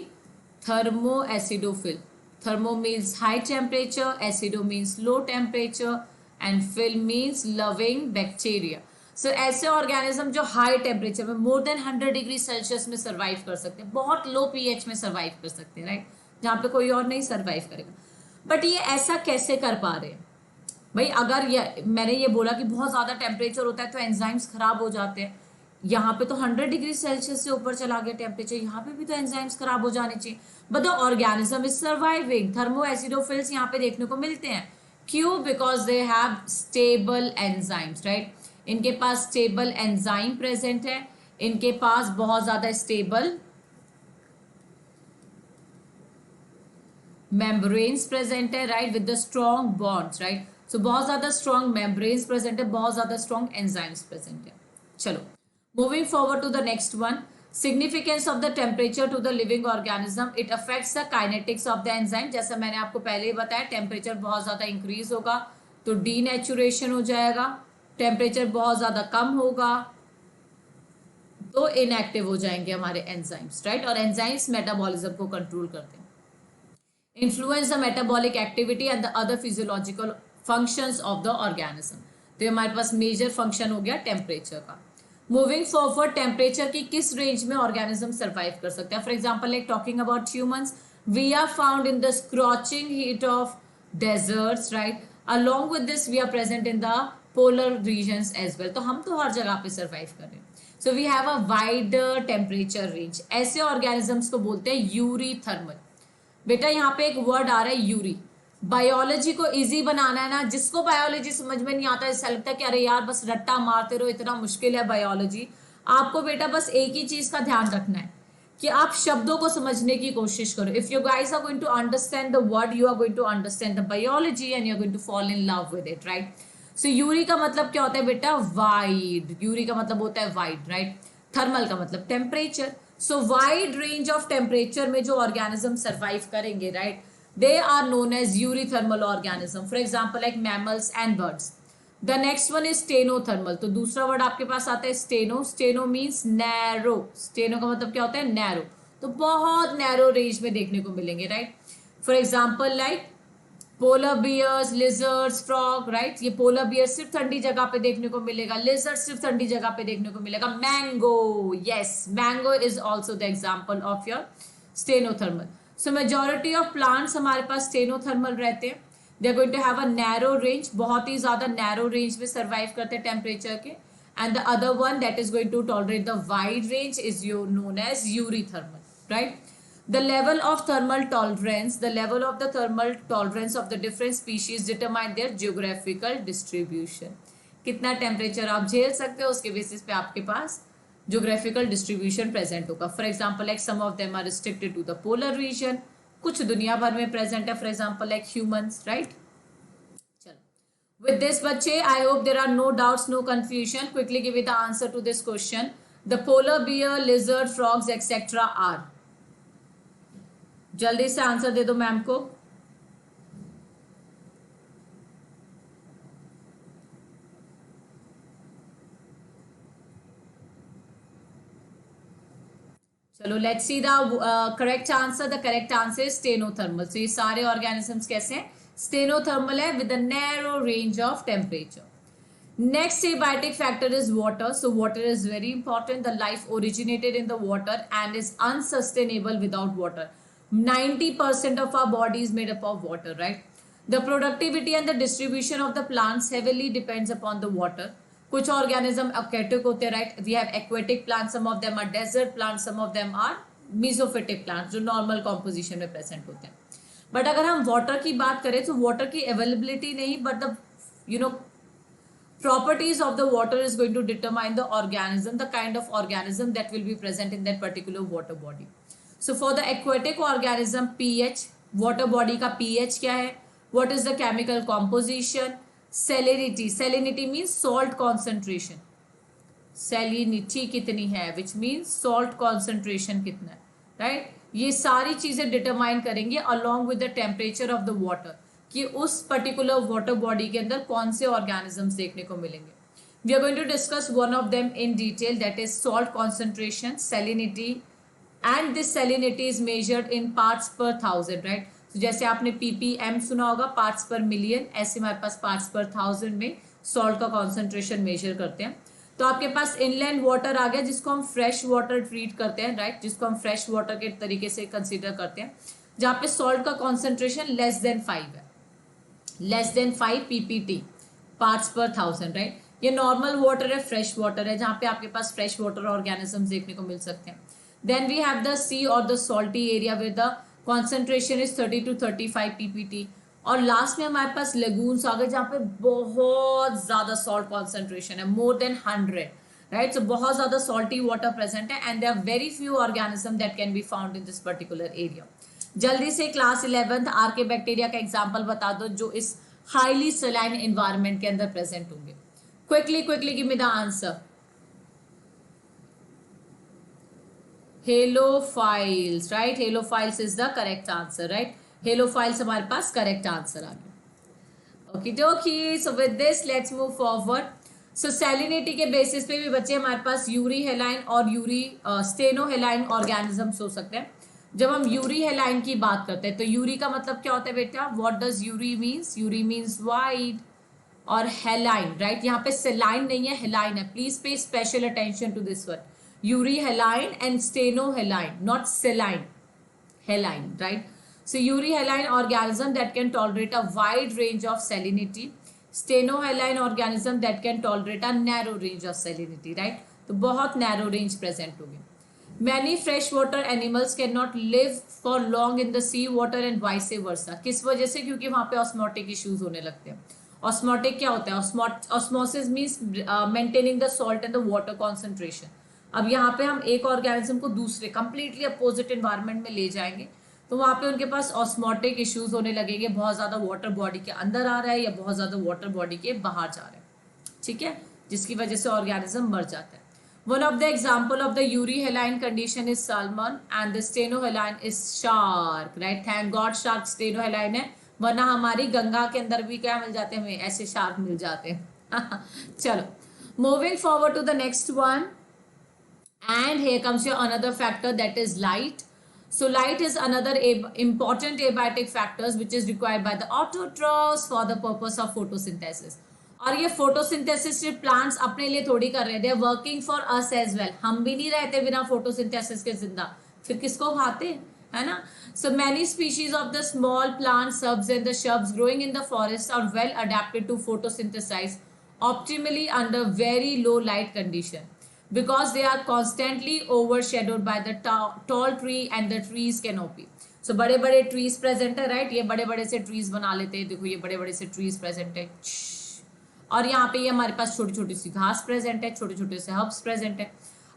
thermo acidophile. Thermo means high temperature, acido means low temperature, and phil means loving bacteria. So ऐसे ऑर्गेनिज्म जो हाई टेम्परेचर में मोर देन 100 डिग्री सेल्सियस में survive कर सकते हैं, बहुत लो पीएच में सर्वाइव कर सकते हैं, राइट, जहाँ पे कोई और नहीं सर्वाइव करेगा। बट ये ऐसा कैसे कर पा रहे हैं भाई? अगर ये मैंने ये बोला कि बहुत ज़्यादा टेम्परेचर होता है तो एंजाइम्स खराब हो जाते हैं, यहाँ पे तो 100 डिग्री सेल्सियस से ऊपर चला गया टेम्परेचर, यहाँ पे भी तो एंजाइम्स खराब हो जाने चाहिए, but the organism is surviving. Thermo acidophils यहाँ पे देखने को मिलते हैं। क्यों? Because they have stable enzymes, right, इनके पास स्टेबल एंजाइम प्रेजेंट है, इनके पास बहुत ज्यादा स्टेबल मेम्ब्रेन्स प्रेजेंट है, right, with the strong bonds, right. So बहुत ज्यादा स्ट्रॉन्ग मेम्ब्रेन्स प्रेजेंट है, बहुत ज्यादा स्ट्रॉन्ग एंजाइम्स प्रेजेंट है। चलो, moving forward to the next one. Significance of the temperature to the living organism, it affects the kinetics of the enzyme. जैसा मैंने आपको पहले ही बताया, टेम्परेचर बहुत ज्यादा इंक्रीज होगा तो डीनेचुरेशन हो जाएगा, टेम्परेचर बहुत ज्यादा कम होगा तो इनएक्टिव हो जाएंगे हमारे एंजाइम्स, राइट। और एंजाइम्स मेटाबॉलिज्म को कंट्रोल करते हैं, influence the metabolic activity and the other physiological functions of the organism. तो हमारे पास मेजर फंक्शन हो गया टेम्परेचर का। मूविंग फॉरवर्ड, टेम्परेचर की किस रेंज में ऑर्गेनिज्म सर्वाइव कर सकते हैं? For example like talking about humans, we are found in the scorching heat of deserts, right, along with this we are present in the polar regions as well. तो हम तो हर जगह पे survive कर रहे हैं। So we have a wide temperature range. ऐसे organisms को बोलते हैं यूरी थर्मल। बेटा यहाँ पे एक वर्ड आ रहा है यूरी। बायोलॉजी को इजी बनाना है ना, जिसको बायोलॉजी समझ में नहीं आता, ऐसा लगता है कि अरे यार बस रट्टा मारते रहो, इतना मुश्किल है बायोलॉजी। आपको बेटा बस एक ही चीज का ध्यान रखना है कि आप शब्दों को समझने की कोशिश करो। If you guys are going to understand the word, you are going to understand the biology and you are going to fall in love with it, right. So eury का मतलब क्या होता है बेटा? वाइड। यूरी का मतलब होता है वाइड, राइट। थर्मल का मतलब temperature. So wide range of temperature में जो ऑर्गेनिज्म सर्वाइव करेंगे, right, they are known as eurythermal organism. For example like mammals and birds. The next one is stenothermal. तो दूसरा वर्ड आपके पास आता है steno. Steno means narrow. Steno का मतलब क्या होता है? नैरो। तो बहुत नैरो रेंज में देखने को मिलेंगे, right. For example like polar bears, lizards, frog, right. ये पोलर बियर सिर्फ ठंडी जगह पे देखने को मिलेगा, लिजर्ड सिर्फ ठंडी जगह पे देखने को मिलेगा। Mango, yes, mango is also the example of your stenothermal. So majority of plants हमारे पास स्टेनोथर्मल रहते हैं। They are going to have a narrow range, बहुत ही ज्यादा नैरो रेंज में सर्वाइव करते हैं टेम्परेचर के। And the other one that is going to tolerate the wide range is you known as eurythermal, right. The level of thermal tolerance, the level of the thermal tolerance of the different species determine their geographical distribution. कितना temperature आप झेल सकते हो उसके basis पे आपके पास geographical distribution present होगा। For example like some of them are restricted to the polar region, कुछ दुनिया भर में प्रेजेंट है, for example like humans, right. चलो, विद दिस बच्चे I hope there are no doubts, no confusion. Quickly give the answer to this question. The polar bear, lizard, frogs etcetera are. जल्दी से answer दे दो ma'am को। चलो let's see the correct answer. The correct answer is stenothermal. So ये सारे organisms कैसे हैं? Stenothermal है with a narrow range of temperature. Next abiotic factor is water. So water is very important. The life originated in the water and is unsustainable without water. 90% of our body is made up of water, right? The productivity and the distribution of the plants heavily depends upon the water. कुछ organism aquatic होते हैं, right? We have aquatic plants. Some of them are desert plants. Some of them are mesophytic plants जो normal composition में present होते हैं. But अगर हम water की बात करें तो water की availability नहीं, but the properties of the water is going to determine the organism, the kind of organism that will be present in that particular water body. So for the aquatic organism pH, water body का pH क्या है, what is the chemical composition, salinity, salinity means salt concentration, salinity कितनी है which means salt concentration कितना है, right ये सारी चीजें डिटरमाइन करेंगे along with the temperature of the water कि उस पर्टिकुलर वाटर बॉडी के अंदर कौन से ऑर्गेनिजम्स देखने को मिलेंगे. We are going to discuss one of them in detail, that is salt concentration, salinity, and this salinity is measured in parts per thousand, right. तो जैसे आपने पीपीएम सुना होगा, पार्ट्स पर मिलियन, ऐसे हमारे पास पार्ट्स पर थाउजेंड में salt का कॉन्सेंट्रेशन मेजर करते हैं. तो आपके पास इनलैंड वाटर आ गया जिसको हम फ्रेश वाटर ट्रीट करते हैं, राइट, जिसको हम फ्रेश वाटर के तरीके से कंसीडर करते हैं, जहाँ पे सॉल्ट का कॉन्सेंट्रेशन लेस देन 5 है, less than 5 PPT parts per thousand, right. ये नॉर्मल वाटर है, फ्रेश वाटर है, जहाँ पे आपके पास फ्रेश वाटर ऑर्गेनिजम्स देखने को मिल सकते हैं. देन वी हैव द सी और the salty area with the concentration is 30 to 35 PPT. और लास्ट में हमारे पास लेगून्स आ गए जहाँ पे बहुत ज्यादा सॉल्ट कॉन्सेंट्रेशन है, मोर देन 100, राइट. सो बहुत ज्यादा सॉल्टी वाटर प्रेजेंट है and there are very few organism that can be found in this particular area. जल्दी से क्लास 11th आर्के बैक्टीरिया का एग्जाम्पल बता दो जो इस हाईली सलाइन एनवायरमेंट के अंदर प्रेजेंट होंगे. Quickly give me the answer. Halophiles, right, halophiles is the correct answer, right. Halophiles हमारे पास करेक्ट आंसर आ गया. Okay डोकी, so with this let's move forward. So salinity के बेसिस पे भी बच्चे हमारे पास यूरी हेलाइन और यूरी स्टेनो हेलाइन ऑर्गेनिजम्स हो सकते हैं. जब हम यूरी हेलाइन की बात करते हैं तो यूरी का मतलब क्या होता है बेटा, what does Yuri means, Yuri means white, और हेलाइन, राइट, यहाँ पे सेलाइन नहीं है, हेलाइन है. Please pay special attention to this word, euryhaline and stenohaline, not saline, haline, right. So euryhaline organism that can tolerate a wide range of salinity, stenohaline organism that can tolerate a narrow range of salinity, right. तो बहुत narrow range present होगी. Many freshwater animals cannot live for long in the sea water and vice versa. किस वजह से, क्योंकि वहाँ पे osmotic issues होने लगते हैं. Osmotic क्या होता है, osmosis means maintaining the salt and the water concentration. अब यहाँ पे हम एक organism को दूसरे completely opposite environment में ले जाएंगे तो वहाँ पे उनके पास ऑस्मोटिक इश्यूज होने लगेंगे, बहुत ज़्यादा वाटर बॉडी के अंदर आ रहा है या बहुत ज़्यादा वाटर बॉडी के बाहर जा रहा है, ठीक है, जिसकी वजह से ऑर्गेनिज्म मर जाता है. One of the example of the euryhaline condition is salmon and the stenohaline is shark, right. Thank god shark stenohaline है, वरना हमारी गंगा के अंदर भी क्या मिल जाते हैं, हमें ऐसे शार्क मिल जाते हैं. चलो moving forward to the next one, and here comes your another factor that is light. So light is another important abiotic factors which is required by the autotrophs for the purpose of photosynthesis. और ये photosynthesis सिर्फ plants अपने लिए थोड़ी कर रहे हैं, they are working for us as well. हम भी नहीं रहते बिना photosynthesis के जिंदा, फिर किसको खाते, है ना. So many species of the small plants, herbs and the shrubs growing in the forest are well adapted to photosynthesize optimally under very low light condition. Because they are constantly overshadowed by the tall tree and the trees canopy. So बड़े बड़े trees present है, right, ये बड़े बड़े से trees बना लेते हैं, देखो ये बड़े बड़े से trees present है, और यहाँ पे ये हमारे पास छोटी छोटी सी घास present है, छोटे छोटे से herbs present है.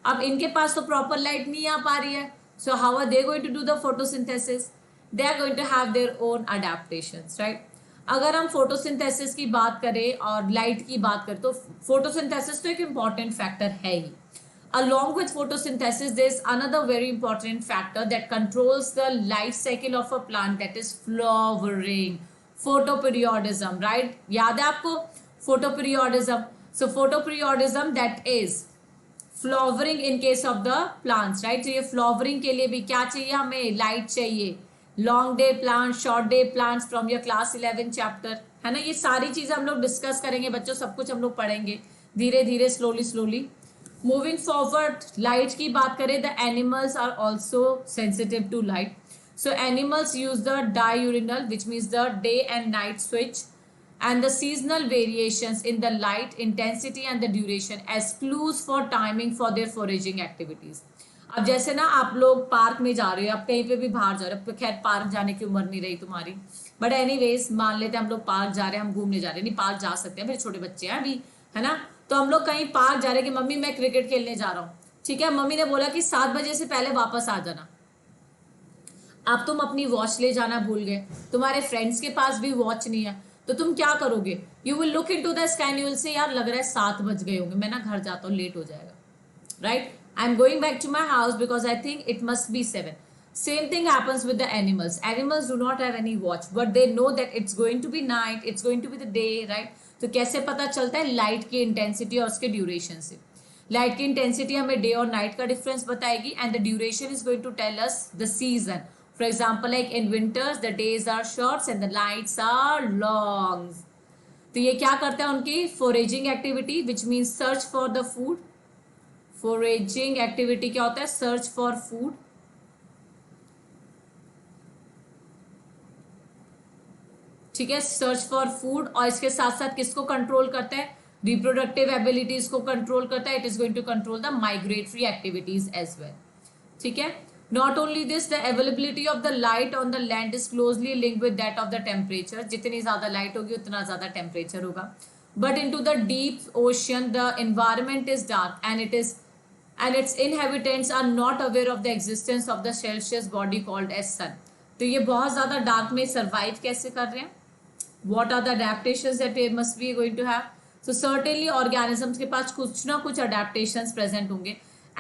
अब इनके पास तो proper light नहीं आ पा रही है, so how are they going to do the photosynthesis? They are going to have their own adaptations, right. अगर हम फोटोसिंथेसिस की बात करें और लाइट की बात करें तो फोटोसिंथेसिस तो एक इम्पॉर्टेंट फैक्टर है ही. Along with photosynthesis, there is another very important factor that controls the life cycle of a plant, that is flowering, photoperiodism, right. याद है आपको photoperiodism? So photoperiodism, that is flowering in case of the plants, right. तो ये flowering के लिए भी क्या चाहिए, हमें लाइट चाहिए. Long day plant, short day plants from your class 11 chapter, है ना. ये सारी चीजें हम लोग डिस्कस करेंगे बच्चों, सब कुछ हम लोग पढ़ेंगे धीरे धीरे, स्लोली. मूविंग फॉरवर्ड, लाइट की बात करें, the animals are also sensitive to light. So animals use the diurnal which means the day and night switch and the seasonal variations in the light intensity and the duration as clues for timing for their foraging activities. अब जैसे ना आप लोग park में जा रहे हो, आप कहीं पे भी बाहर जा रहे हो, खैर पार्क जाने की उम्र नहीं रही तुम्हारी, बट एनीवेज मान लेते हैं हम लोग पार्क जा रहे हैं, हम घूमने जा रहे हैं, नहीं पार्क जा सकते हैं, फिर छोटे बच्चे हैं अभी, है ना. तो हम लोग कहीं पार्क जा रहे हैं कि मम्मी मैं क्रिकेट खेलने जा रहा हूँ, ठीक है, मम्मी ने बोला कि 7 बजे से पहले वापस आ जाना, अब तुम अपनी वॉच ले जाना भूल गए, तुम्हारे फ्रेंड्स के पास भी वॉच नहीं है, तो तुम क्या करोगे? You will look into the sky, you will say यार लग रहा है 7 बज गए होंगे, मैं ना घर जाता हूँ, लेट हो जाएगा, right? I'm going back to my house because I think it must be 7. Same thing happens with the animals. Animals do not have any watch, but they know that it's going to be night, it's going to be the day, right? तो कैसे पता चलता है? Light की intensity और उसके duration से. Light की इंटेंसिटी हमें डे और नाइट का डिफरेंस बताएगी, and the duration is going to tell us the season. For example like in winters the days are shorts and the nights are long. तो ये क्या करता है? उनकी foraging activity which means search for the food. Foraging activity क्या होता है? Search for food. ठीक है, सर्च फॉर फूड. और इसके साथ साथ किसको कंट्रोल करता है? रिप्रोडक्टिव एबिलिटीज को कंट्रोल करता है. It is going to control the migratory activities as well. ठीक है. Not only this, the availability of the light on the land is closely linked with that of the temperature. जितनी ज्यादा light होगी उतना ज्यादा temperature होगा. But into the deep ocean the environment is dark and its inhabitants are not aware of the existence of the celsius body called as sun. तो ये बहुत ज़्यादा डार्क में सर्वाइव कैसे कर रहे हैं? What are the adaptations that they must be going to have? So certainly organisms के पास कुछ ना कुछ adaptations present होंगे,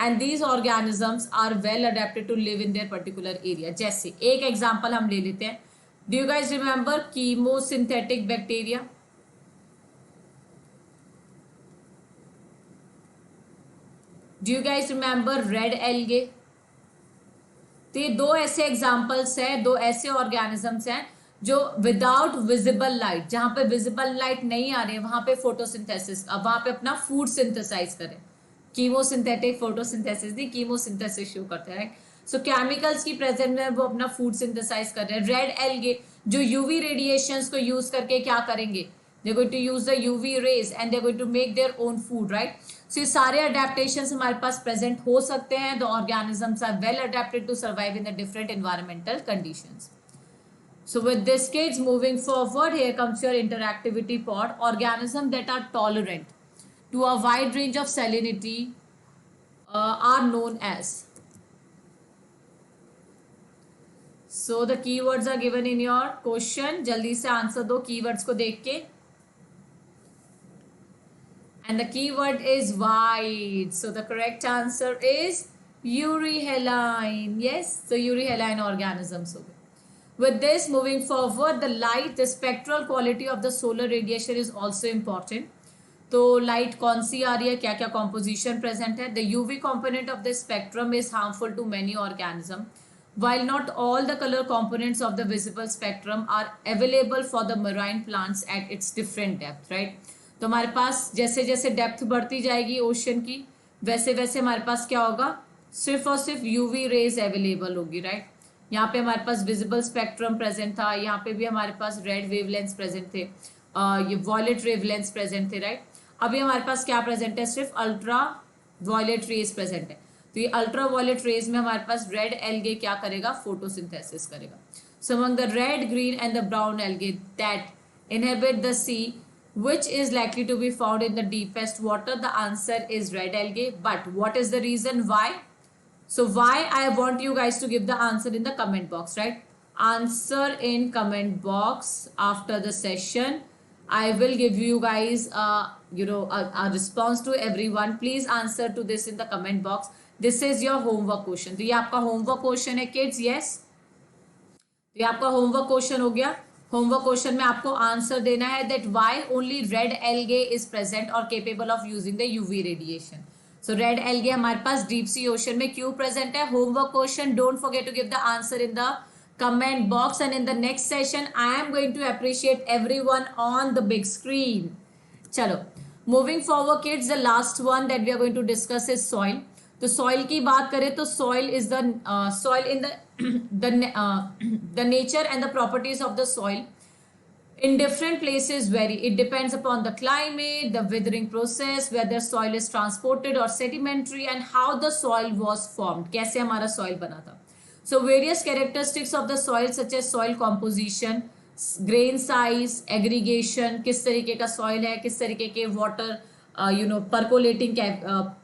and these organisms are well adapted to live in their particular area. जैसे एक एग्जाम्पल हम ले लेते हैं. Do you guys remember chemosynthetic bacteria? Do you guys remember red algae? तो ये दो ऐसे एग्जाम्पल्स हैं, दो ऐसे ऑर्गेनिजम्स हैं जो विदाउट विजिबल लाइट, जहां पे विजिबल लाइट नहीं आ रही है वहां पे फोटोसिंथेसिस, वहां पे अपना फूड सिंथेसाइज करें. कीमोसिंथेटिक फोटोसिंथेसिस नहीं, कीमोसिंथेसिस शो करते हैं. सो केमिकल्स की प्रेजेंस में वो अपना फूड सिंथेसाइज कर रहे हैं. रेड एल्गे जो यूवी रेडिएशंस को यूज करके क्या करेंगे? They going to use the UV rays and they going to make their own food, right? So ये सारे अडेप्टेशंस हमारे पास प्रेजेंट हो सकते हैं. The organisms are well adapted to survive in the different environmental conditions. So with this kids, moving forward, here comes your interactivity pod. Organisms that are tolerant to a wide range of salinity are known as. So the keywords are given in your question. जल्दी से answer दो keywords को देख के. And the keyword is wide. So the correct answer is euryhaline. Yes, so euryhaline organisms हो गए. With this, moving forward, the light, the spectral quality of the solar radiation is also important. तो light कौन सी आ रही है, क्या क्या composition present है? The UV component of the spectrum is harmful to many organisms, while not all the color components of the visible spectrum are available for the marine plants at its different depth, right? तो हमारे पास जैसे जैसे depth बढ़ती जाएगी ocean की, वैसे वैसे हमारे पास क्या होगा? सिर्फ और सिर्फ यूवी रेज अवेलेबल होगी, राइट? यहाँ पे हमारे पास विजिबल स्पेक्ट्रम प्रेजेंट था, यहाँ पे भी हमारे पास रेड वेवलेंथ प्रेजेंट थे, ये वॉयलेट वेवलेंथ प्रेजेंट थे, राइट? अभी हमारे पास क्या प्रेजेंट है? सिर्फ अल्ट्रा वॉयलेट रेज प्रेजेंट है. तो ये अल्ट्रा वॉयलेट रेज में हमारे पास रेड एल्गे क्या करेगा? फोटोसिंथेसिस करेगा. So among the red, green and the brown algae that inhabit the sea, which is likely to be found in the deepest water, the answer is red algae. But what is the reason why? So why? I want you guys to give the answer in the comment box, right? Answer in comment box after the session. I will give you guys a response to everyone. Please answer to this in the comment box. This is your homework question. तो ये आपका homework question है kids, yes? तो ये आपका homework question हो गया. Homework question में आपको आंसर देना है that why only red algae is present और capable of using the UV radiation. So red algae हमारे पास डीप सी ओशन में क्यों प्रेजेंट है? Homework question. Don't forget to give the answer in the comment box, and in the next session I am going to appreciate everyone on the big screen. चलो moving forward kids, the last one that we are going to discuss is soil. तो soil की बात करें तो soil is the soil in the nature and the properties of the soil in different places vary. It depends upon the climate, the weathering process, whether soil is transported or sedimentary, and how the soil was formed. कैसे हमारा soil बना था. So various characteristics of the soil such as soil composition, grain size, aggregation, किस तरीके का soil है, किस तरीके के water percolating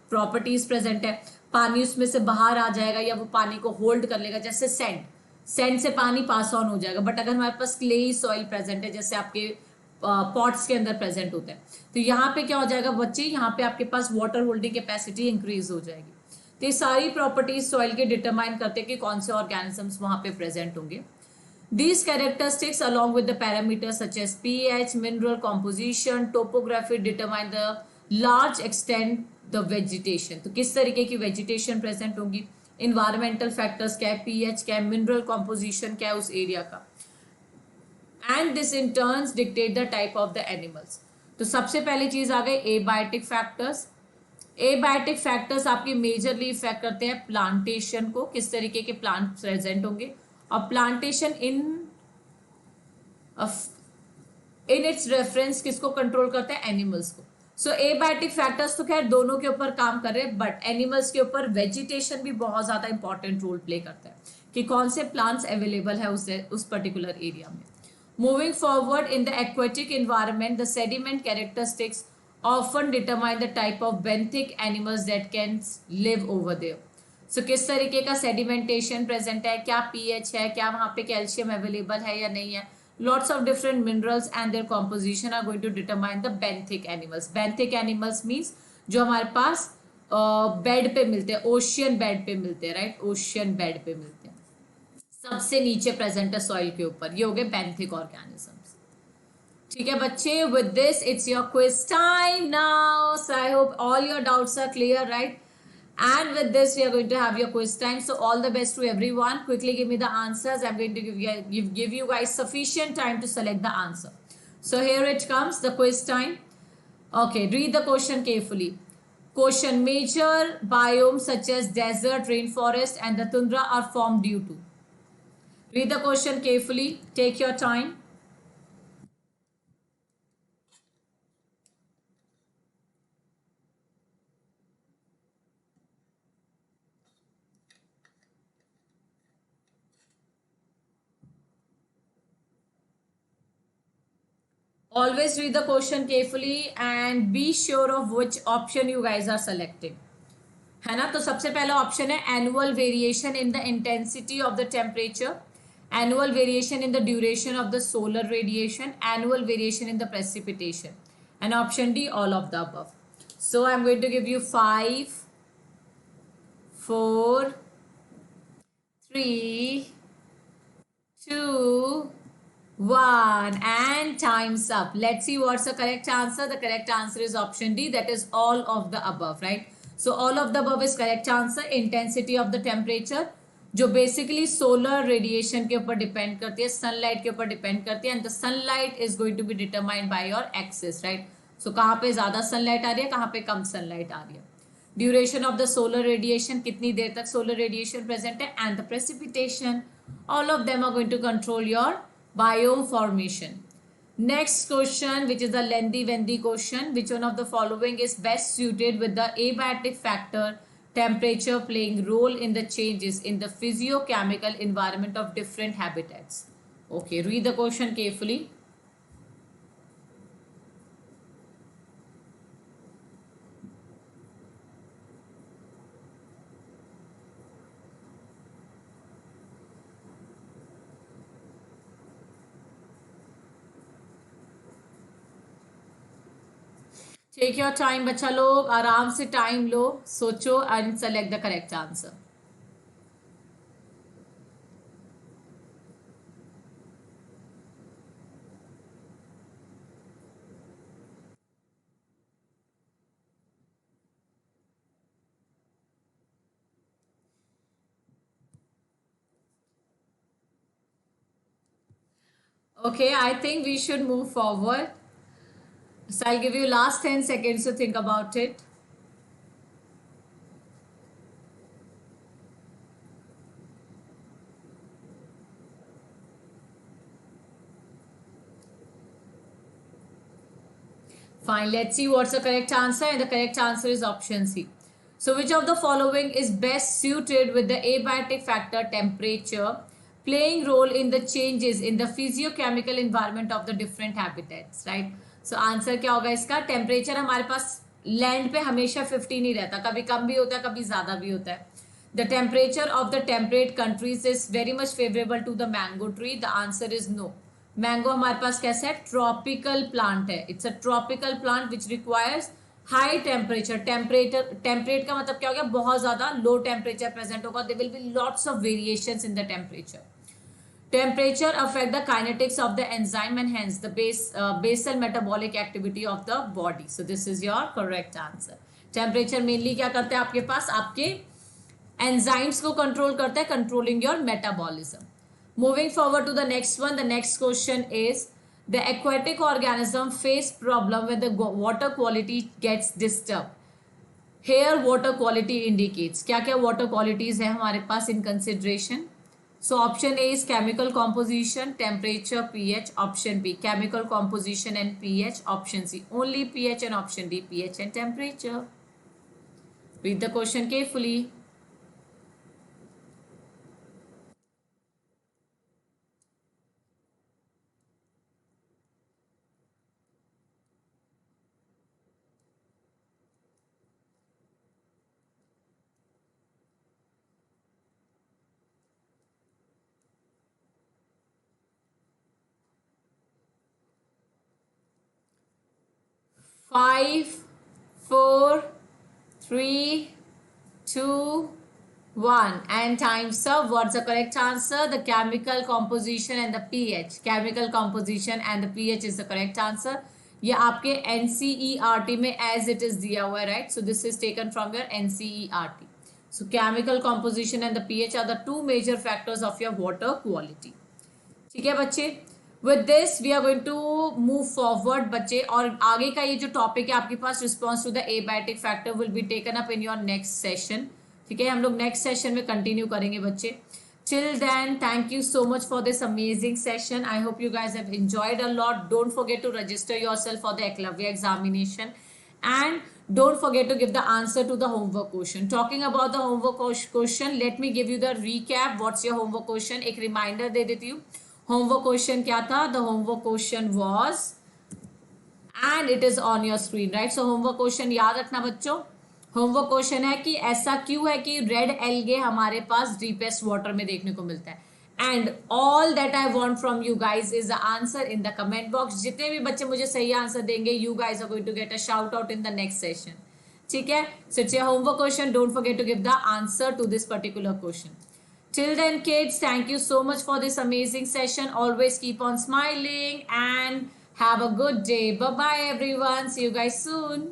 properties present है, पानी उसमें से बाहर आ जाएगा या वो पानी को होल्ड कर लेगा, जैसे सैंड. सैंड से पानी पास ऑन हो जाएगा, बट अगर हमारे पास क्ले सॉइल प्रेजेंट है जैसे आपके पॉट्स के अंदर प्रेजेंट होता है, तो यहाँ पे क्या हो जाएगा बच्चे, यहाँ पे आपके पास वाटर होल्डिंग कैपेसिटी इंक्रीज हो जाएगी। तो ये सारी प्रॉपर्टीज सॉइल के डिटरमाइन करते हैं कि कौन से ऑर्गेनिजम्स वहां पे प्रेजेंट होंगे। These characteristics, along with the parameters such as pH, mineral composition, topography, determine the large extent the vegetation. तो किस तरीके की vegetation present होगी, environmental factors क्या है, pH क्या है, mineral composition क्या है उस एरिया का, and this in turns dictate the type of the animals. तो सबसे पहली चीज आ गई abiotic factors. एबायोटिक फैक्टर्स आपकी मेजरली इफेक्ट करते हैं प्लांटेशन को, किस तरीके के प्लांट प्रेजेंट होंगे, और प्लांटेशन इन इट्स रेफरेंस किसको कंट्रोल करते हैं, एनिमल्स को। सो एबायोटिक फैक्टर्स तो खैर दोनों के ऊपर काम कर रहे हैं, बट एनिमल्स के ऊपर वेजिटेशन भी बहुत ज्यादा इंपॉर्टेंट रोल प्ले करता है कि कौन से प्लांट्स अवेलेबल है उस पर्टिकुलर एरिया में। Moving forward, in the aquatic environment the sediment characteristics often determine the type of benthic animals that can live over there. So किस तरीके का sedimentation present है, क्या pH है, क्या वहाँ पे कैल्शियम अवेलेबल है या नहीं है, lots of different minerals and their composition are going to determine the benthic animals. Benthic animals means जो हमारे पास बेड पे मिलते हैं, ओशियन बेड पे मिलते हैं, राइट, ओशियन बेड पे मिलते हैं, सबसे नीचे प्रेजेंट है सॉइल के ऊपर, ये हो गए बेंथिक ऑर्गेनिजम्स। ठीक है बच्चे, with this it's your quiz time now, so I hope all your doubts are clear, right? And with this we are going to have your quiz time, so all the best to everyone. Quickly give me the answers. I'm going to give you guys sufficient time to select the answer. So here it comes, the quiz time. Okay, read the question carefully. Question: major biomes such as desert, rainforest and the tundra are formed due to. Read the question carefully, take your time. Always read the question carefully and be sure of which option you guys are selecting. है ना, तो सबसे पहला option है annual variation in the intensity of the temperature, annual variation in the duration of the solar radiation, annual variation in the precipitation, and option D all of the above. So I am going to give you 5 4 3 2 1 and time's up. Let's see what's the correct answer. The correct answer is option D, that is all of the above, right? So all of the above is correct answer. Intensity of the temperature जो basically solar radiation के ऊपर depend करती है, sunlight के ऊपर depend करती है, and the sunlight is going to be determined by your axis, right? So कहाँ पे ज्यादा सनलाइट आ रही है, कहाँ पे कम सनलाइट आ रही है, duration of the solar radiation, कितनी देर तक सोलर रेडिएशन प्रेजेंट है, and the precipitation, all of them are going to control your biome formation. Next question, which is a lengthy question. Which one of the following is best suited with the abiotic factor temperature playing role in the changes in the physiochemical environment of different habitats? Okay, read the question carefully. Take your time बच्चा लोग, आराम से time लो, सोचो and select the correct answer. Okay, I think we should move forward. So I'll give you last 10 seconds to think about it. Fine, let's see what's the correct answer, and the correct answer is option C. So which of the following is best suited with the abiotic factor temperature playing role in the changes in the physiochemical environment of the different habitats, right? So answer क्या होगा इसका, temperature हमारे पास land पे हमेशा 50 नहीं रहता, कभी कम भी होता है, कभी ज्यादा भी होता है. The temperature of the temperate countries is very much favorable to the mango tree. The answer is no. Mango हमारे पास कैसा है, ट्रॉपिकल प्लांट है. It's a tropical plant which requires high temperature. Temperate का मतलब क्या हो गया, बहुत ज्यादा लो टेम्परेचर प्रेजेंट होगा. There will be lots of variations in the temperature. Temperature affect the kinetics of the enzyme and hence the basal metabolic activity of the body. So this is your correct answer. Temperature mainly क्या करता है आपके पास, आपके enzymes को control करता है, controlling your metabolism. Moving forward to the next one. The next question is, the aquatic organism face problem when the water quality gets disturbed. Here water quality indicates, क्या क्या water qualities है हमारे पास in consideration. So option A is chemical composition, temperature, pH. Option B, chemical composition and pH. Option C, only pH. And option D, pH and temperature. Read the question carefully. Five, four, three, two, one, and time's up. What's the correct answer? The chemical composition and the pH. Chemical composition and the pH is the correct answer. ये आपके NCERT में as it is दिया हुआ है, right? So this is taken from your NCERT. So chemical composition and the pH are the two major factors of your water quality. ठीक है बच्चे. With this we are going to move forward बच्चे, और आगे का ये जो topic है आपके पास, response to the abiotic factor will be taken up in your next session. ठीक है, हम लोग नेक्स्ट सेशन में कंटिन्यू करेंगे बच्चे. Till then, thank you so much for this amazing session. I hope you guys have enjoyed a lot. Don't forget to register yourself for the Eklavya examination. And don't forget to give the answer to the homework question. Talking about the homework question, let me give you the recap. What's your homework question? एक reminder दे देती हूँ. Homework question क्या था? The homework question was, and it is on your screen, right? So homework question याद रखना बच्चों. Homework question है कि ऐसा क्यों है कि रेड एल्गे हमारे पास डीपेस्ट वाटर में देखने को मिलता है. And all that I want from you guys is the answer in the comment box. जितने भी बच्चे मुझे सही आंसर देंगे, you guys are going to get a shout out in the next session. ठीक है, so it's your homework question. Don't forget to give the answer to this particular question. Till then kids, thank you so much for this amazing session. Always keep on smiling and have a good day. Bye bye everyone. See you guys soon.